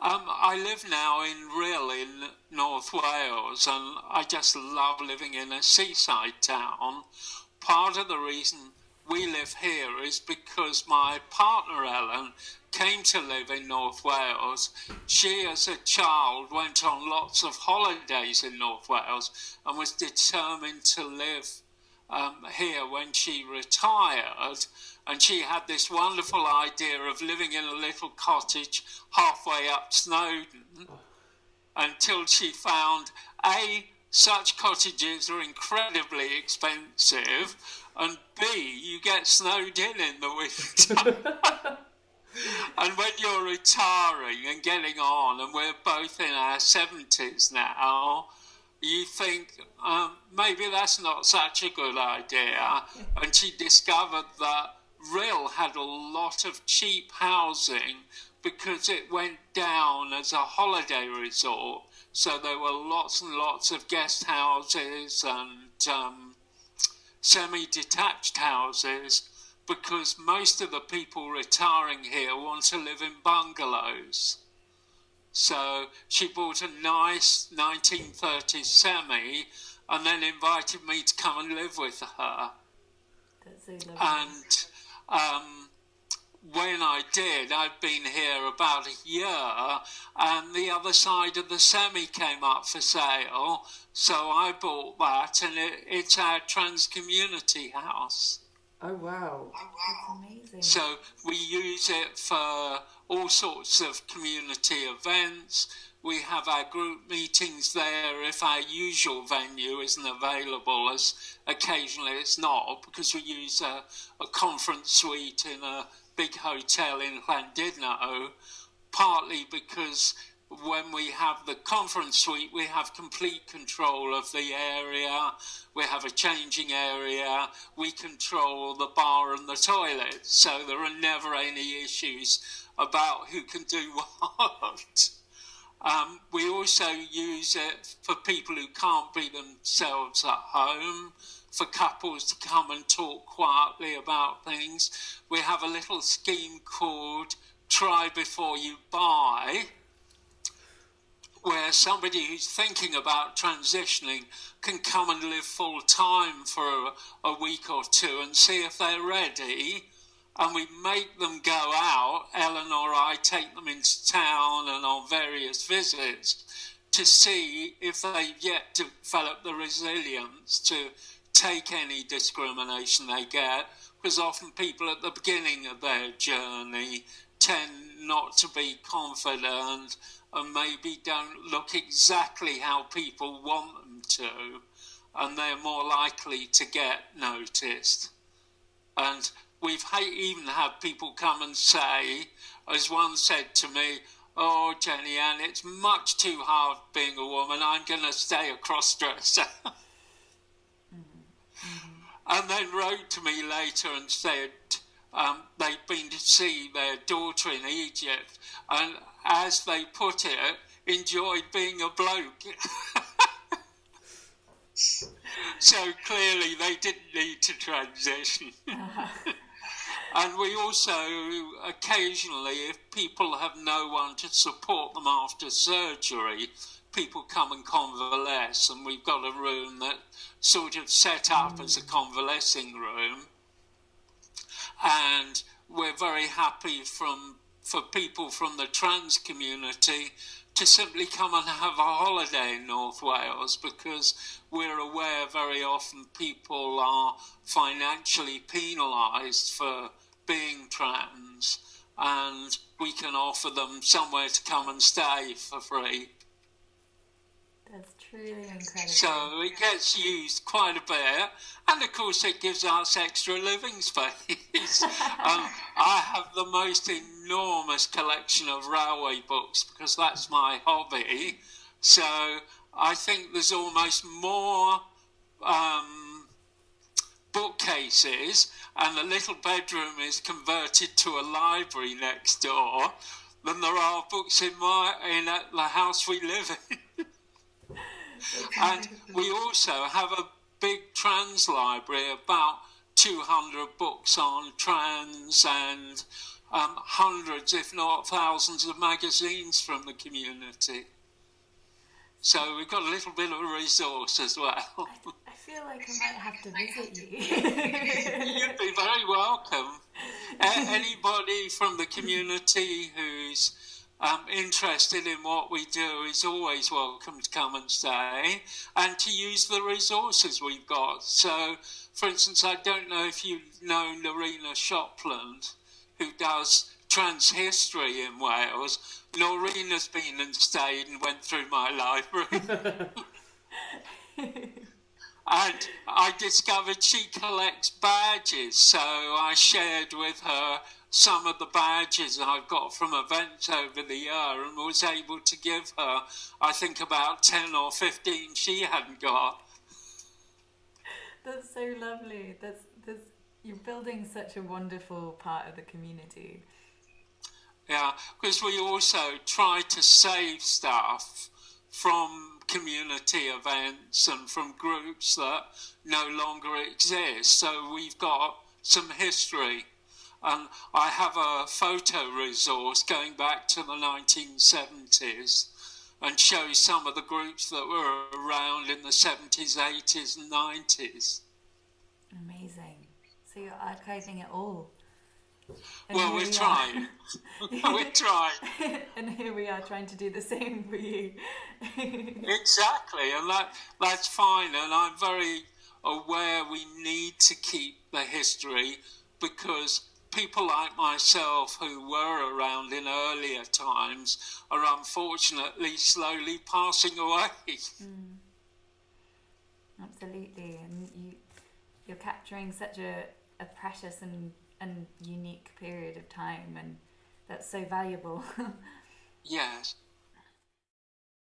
I live now in Rhyl in North Wales, and I just love living in a seaside town. Part of the reason we live here is because my partner Ellen came to live in North Wales. She, as a child, went on lots of holidays in North Wales and was determined to live here when she retired. And she had this wonderful idea of living in a little cottage halfway up Snowdon until she found such cottages are incredibly expensive, and B, you get snowed in the winter. And when you're retiring and getting on, and we're both in our 70s now, you think maybe that's not such a good idea. And she discovered that Rhyl had a lot of cheap housing because it went down as a holiday resort. So there were lots and lots of guest houses and semi-detached houses, because most of the people retiring here want to live in bungalows. So she bought a nice 1930s semi and then invited me to come and live with her. That's so lovely. And when I did, I'd been here about a year, and the other side of the semi came up for sale, so I bought that, and it's our trans community house. Oh, wow. That's amazing. So we use it for all sorts of community events. We have our group meetings there if our usual venue isn't available, as occasionally it's not, because we use a conference suite in a big hotel in Llandudno, partly because when we have the conference suite, we have complete control of the area. We have a changing area. We control the bar and the toilet. So there are never any issues about who can do what. We also use it for people who can't be themselves at home, for couples to come and talk quietly about things. We have a little scheme called Try Before You Buy, where somebody who's thinking about transitioning can come and live full time for a week or two and see if they're ready. And we make them go out. Ellen or I take them into town and on various visits to see if they've yet developed the resilience to take any discrimination they get, because often people at the beginning of their journey tend not to be confident and maybe don't look exactly how people want them to, and they're more likely to get noticed. And we've even had people come and say, as one said to me, "Oh, Jenny Ann, it's much too hard being a woman. I'm going to stay a cross-dresser." And then wrote to me later and said they'd been to see their daughter in Egypt, and as they put it, enjoyed being a bloke. So clearly they didn't need to transition. And we also, occasionally, if people have no one to support them after surgery, people come and convalesce, and we've got a room that sort of set up as a convalescing room. And we're very happy for people from the trans community to simply come and have a holiday in North Wales, because we're aware very often people are financially penalised for being trans, and we can offer them somewhere to come and stay for free. That's truly incredible. So it gets used quite a bit, and of course it gives us extra living space. I have the most enormous collection of railway books because that's my hobby. So I think there's almost more bookcases, and the little bedroom is converted to a library next door, than there are books in the house we live in. And we also have a big trans library, about 200 books on trans and hundreds, if not thousands, of magazines from the community. So we've got a little bit of a resource as well. I feel like I might have to visit you. You'd be very welcome. Anybody from the community who's interested in what we do is always welcome to come and stay and to use the resources we've got. So, for instance, I don't know if you know Norina Shopland, who does trans history in Wales. Norina's been and stayed and went through my library. And I discovered she collects badges, so I shared with her some of the badges I've got from events over the year and was able to give her, I think, about 10 or 15 she hadn't got. That's so lovely. You're building such a wonderful part of the community. Yeah, because we also try to save stuff from community events and from groups that no longer exist. So we've got some history. And I have a photo resource going back to the 1970s and shows some of the groups that were around in the 70s, 80s and 90s. Amazing. So you're archiving it all. And well, we're trying. We're trying. And here we are trying to do the same for you. Exactly, and that's fine. And I'm very aware we need to keep the history because people like myself who were around in earlier times are unfortunately slowly passing away. Absolutely, and you're capturing such a precious and unique period of time, and that's so valuable. Yes.